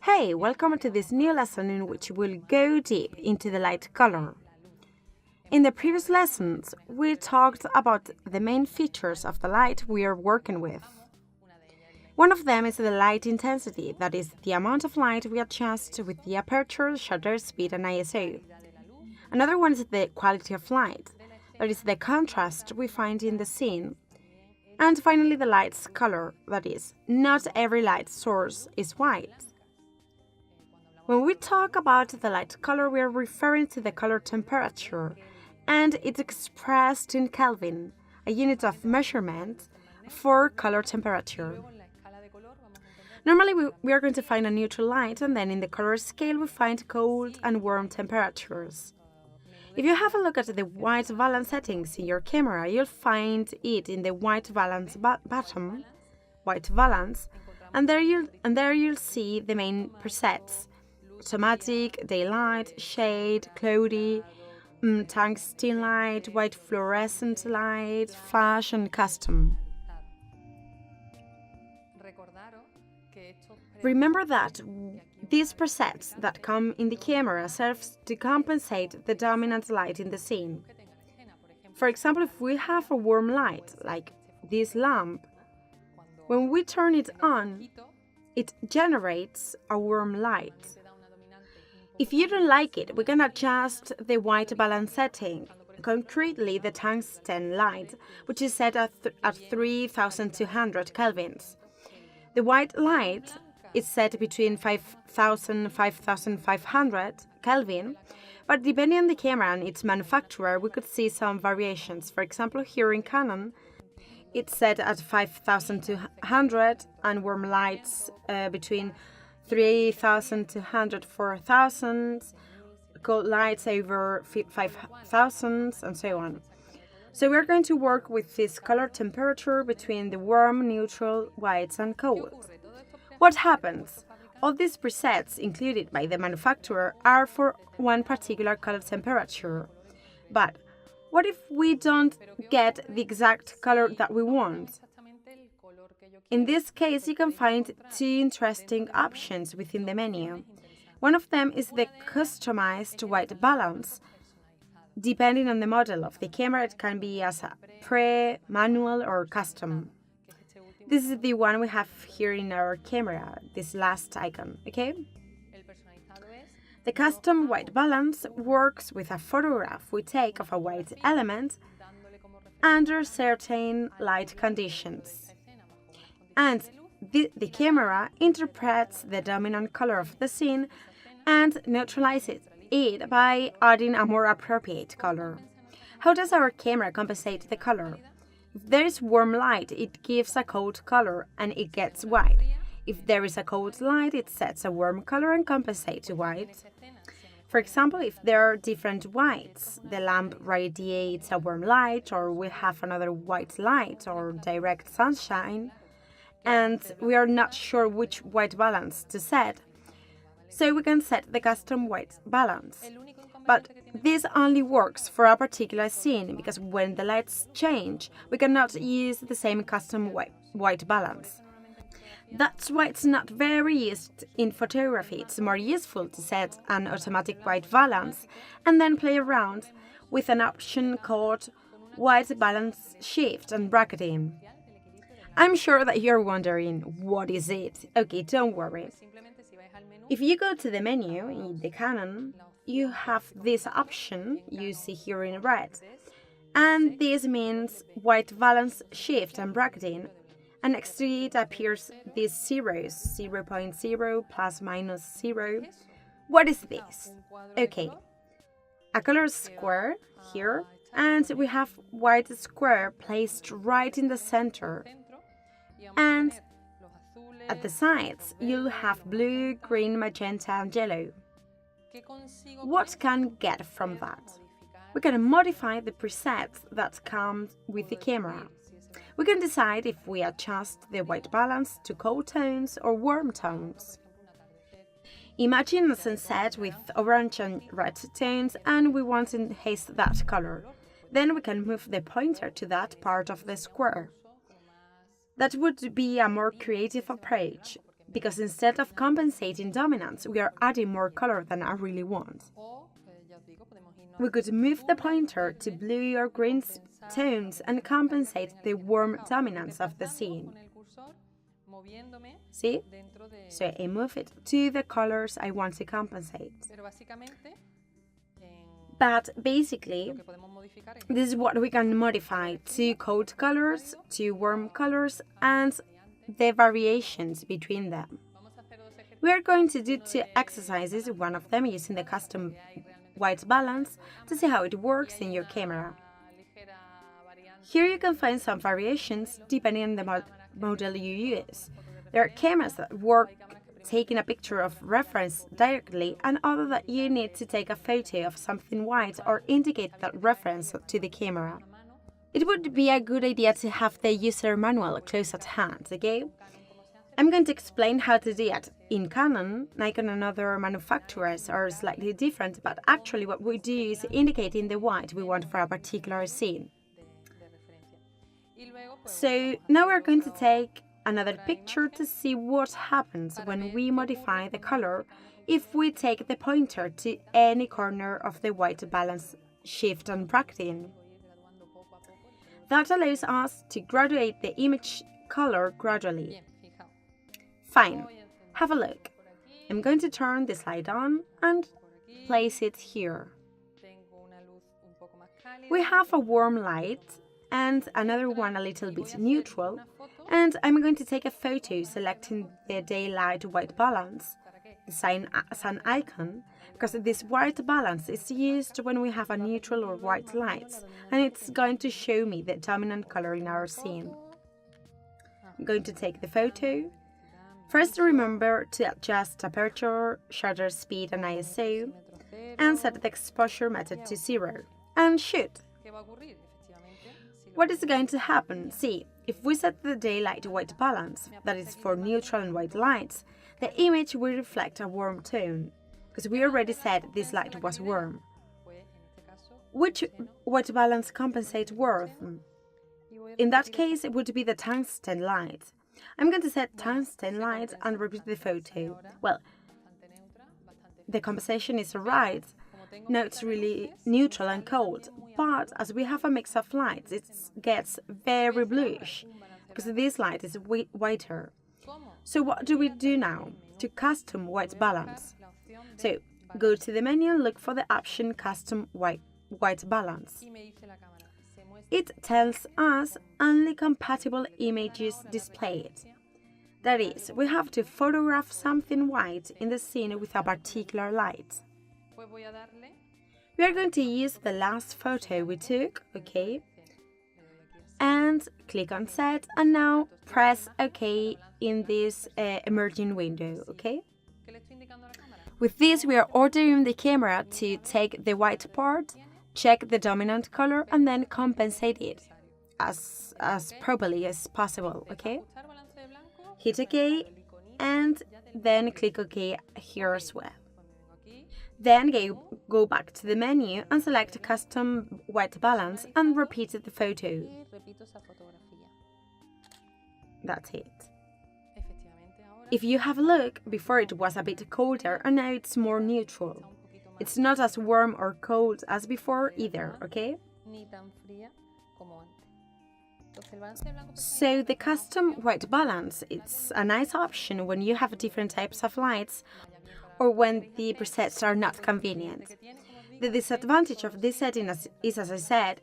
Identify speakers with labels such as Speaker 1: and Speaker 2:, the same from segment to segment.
Speaker 1: Hey, welcome to this new lesson in which we'll go deep into the light color. In the previous lessons, we talked about the main features of the light we are working with. One of them is the light intensity, that is, the amount of light we adjust with the aperture, shutter speed, and ISO. Another one is the quality of light, that is, the contrast we find in the scene. And finally, the light's color, that is, not every light source is white. When we talk about the light color, we are referring to the color temperature, and it's expressed in Kelvin, a unit of measurement for color temperature. Normally, we are going to find a neutral light, and then in the color scale, we find cold and warm temperatures. If you have a look at the white balance settings in your camera, you'll find it in the white balance button, white balance, and there you'll see the main presets: automatic, daylight, shade, cloudy, tungsten light, white fluorescent light, flash, and custom. Remember that these presets that come in the camera serves to compensate the dominant light in the scene. For example, if we have a warm light, like this lamp, when we turn it on, it generates a warm light. If you don't like it, we can adjust the white balance setting, concretely the tungsten light, which is set at 3200 kelvins. The white light is set between 5000 and 5500 Kelvin, but depending on the camera and its manufacturer, we could see some variations. For example, here in Canon, it's set at 5200 and warm lights between 3200 to 4000, cold lights over 5000, and so on. So we're going to work with this color temperature between the warm, neutral, whites, and cold. What happens? All these presets included by the manufacturer are for one particular color temperature. But what if we don't get the exact color that we want? In this case, you can find two interesting options within the menu. One of them is the customized white balance. Depending on the model of the camera, it can be as a pre, manual, or custom. This is the one we have here in our camera, this last icon, okay? The custom white balance works with a photograph we take of a white element under certain light conditions. And the camera interprets the dominant color of the scene and neutralizes it by adding a more appropriate color. How does our camera compensate the color? If there is warm light, it gives a cold color and it gets white. If there is a cold light, it sets a warm color and compensates white. For example, if there are different whites, the lamp radiates a warm light, or we have another white light or direct sunshine, and we are not sure which white balance to set, so we can set the custom white balance. But this only works for a particular scene, because when the lights change, we cannot use the same custom white balance. That's why it's not very used in photography. It's more useful to set an automatic white balance and then play around with an option called white balance shift and bracketing. I'm sure that you're wondering, what is it? Okay, don't worry. If you go to the menu in the Canon, you have this option you see here in red, and this means white balance shift and bracketing, and next to it appears these zeros, 0.0, plus minus 0. What is this? Okay, a color square here, and we have white square placed right in the center, and at the sides you'll have blue, green, magenta, and yellow. What can we get from that? We can modify the presets that come with the camera. We can decide if we adjust the white balance to cold tones or warm tones. Imagine a sunset with orange and red tones, and we want to enhance that color. Then we can move the pointer to that part of the square. That would be a more creative approach, because instead of compensating dominance, we are adding more color than I really want. We could move the pointer to blue or green tones and compensate the warm dominance of the scene. See? So I move it to the colors I want to compensate. But basically, this is what we can modify to cold colors, to warm colors, and the variations between them. We are going to do 2 exercises, one of them using the custom white balance, to see how it works in your camera. Here you can find some variations depending on the model you use. There are cameras that work taking a picture of reference directly, and other that you need to take a photo of something white or indicate that reference to the camera. It would be a good idea to have the user manual close at hand, okay? I'm going to explain how to do it. In Canon, Nikon and other manufacturers are slightly different, but actually what we do is indicating the white we want for a particular scene. So now we're going to take another picture to see what happens when we modify the color if we take the pointer to any corner of the white balance, shift and bracketing. That allows us to graduate the image color gradually. Fine, have a look. I'm going to turn the slide on and place it here. We have a warm light and another one a little bit neutral, and I'm going to take a photo selecting the daylight white balance, the sun icon, because this white balance is used when we have a neutral or white light, and it's going to show me the dominant color in our scene. I'm going to take the photo. First, remember to adjust aperture, shutter speed and ISO, and set the exposure method to 0, and shoot. What is going to happen? See, if we set the daylight white balance, that is for neutral and white lights, the image will reflect a warm tone, because we already said this light was warm. Which white balance compensate warmth? In that case, it would be the tungsten light. I'm going to set tungsten light and repeat the photo. Well, the compensation is right. Now it's really neutral and cold, but as we have a mix of lights, it gets very bluish, because this light is whiter. So what do we do now to custom white balance? So go to the menu and look for the option custom white balance. It tells us only compatible images displayed. That is, we have to photograph something white in the scene with a particular light. We are going to use the last photo we took, okay? And click on set, and now press OK in this emerging window, okay? With this, we are ordering the camera to take the white part, check the dominant color, and then compensate it as properly as possible, okay? Hit OK, and then click OK here as well. Then go back to the menu and select Custom White Balance and repeat the photo. That's it. If you have a look, before it was a bit colder and now it's more neutral. It's not as warm or cold as before either, okay? So the custom white balance, it's a nice option when you have different types of lights or when the presets are not convenient. The disadvantage of this setting is, as I said,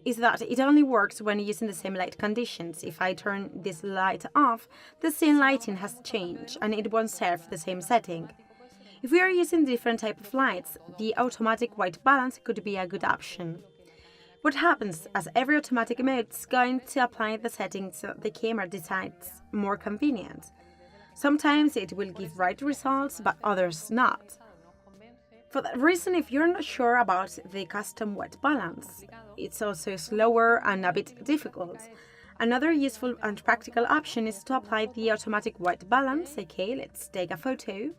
Speaker 1: is that it only works when using the same light conditions. If I turn this light off, the scene lighting has changed and it won't serve the same setting. If we are using different type of lights, the automatic white balance could be a good option. What happens, as every automatic mode is going to apply the settings that the camera decides more convenient. Sometimes it will give right results, but others not. For that reason, if you're not sure about the custom white balance, it's also slower and a bit difficult. Another useful and practical option is to apply the automatic white balance. Okay, let's take a photo.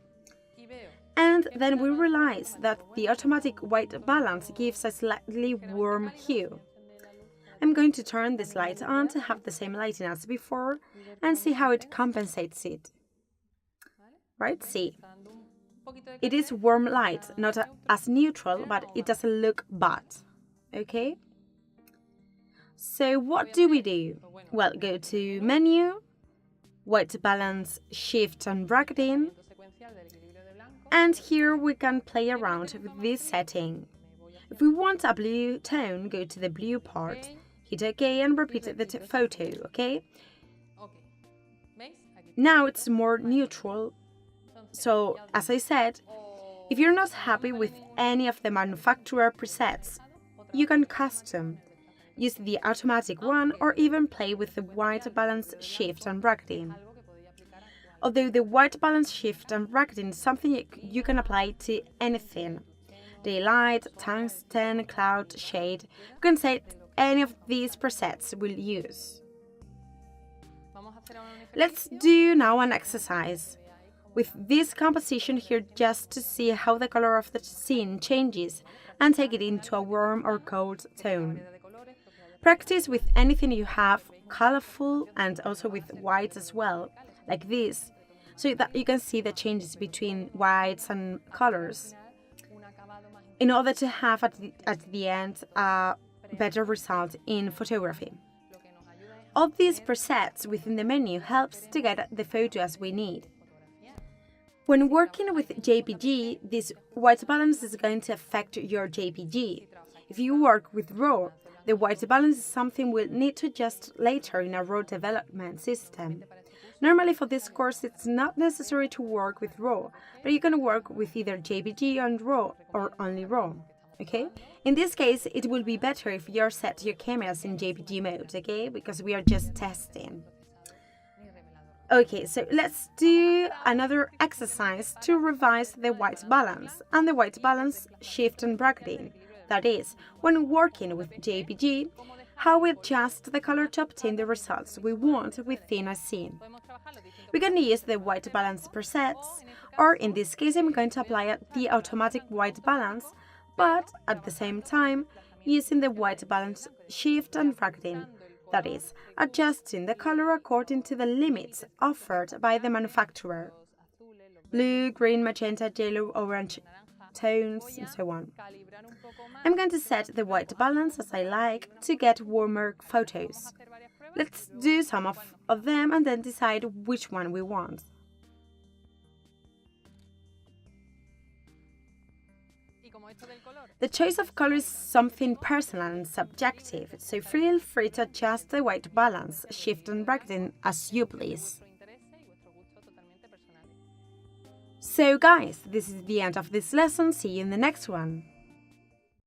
Speaker 1: And then we realize that the automatic white balance gives a slightly warm hue. I'm going to turn this light on to have the same lighting as before and see how it compensates it. right? See, it is warm light, not as neutral, but it doesn't look bad, okay? So what do we do? Well, go to menu, white balance, shift and bracketing, and here we can play around with this setting. If we want a blue tone, go to the blue part, hit OK and repeat the photo, okay? Now it's more neutral. So, as I said, if you're not happy with any of the manufacturer presets, you can custom, use the automatic one, or even play with the white balance, shift and bracketing. Although the white balance, shift and bracketing is something you can apply to anything. Daylight, tungsten, cloud, shade, you can set any of these presets will use. Let's do now an exercise with this composition here just to see how the color of the scene changes and take it into a warm or cold tone. Practice with anything you have, colorful and also with whites as well, like this, so that you can see the changes between whites and colors, in order to have at the end a better result in photography. All these presets within the menu helps to get the photo as we need. When working with JPG, this white balance is going to affect your JPG. If you work with RAW, the white balance is something we'll need to adjust later in a RAW development system. Normally for this course it's not necessary to work with RAW, but you can work with either JPG and RAW or only RAW, okay? In this case, it will be better if you set your cameras in JPG mode, okay? Because we are just testing. Okay, so let's do another exercise to revise the white balance and the white balance, shift and bracketing. That is, when working with JPG, how we adjust the color to obtain the results we want within a scene. We can use the white balance presets, or in this case I'm going to apply the automatic white balance, but at the same time using the white balance, shift and bracketing. That is, adjusting the color according to the limits offered by the manufacturer. Blue, green, magenta, yellow, orange tones, and so on. I'm going to set the white balance as I like to get warmer photos. Let's do some of them and then decide which one we want. The choice of color is something personal and subjective, so feel free to adjust the white balance, shift and bracketing as you please. So guys, this is the end of this lesson. See you in the next one.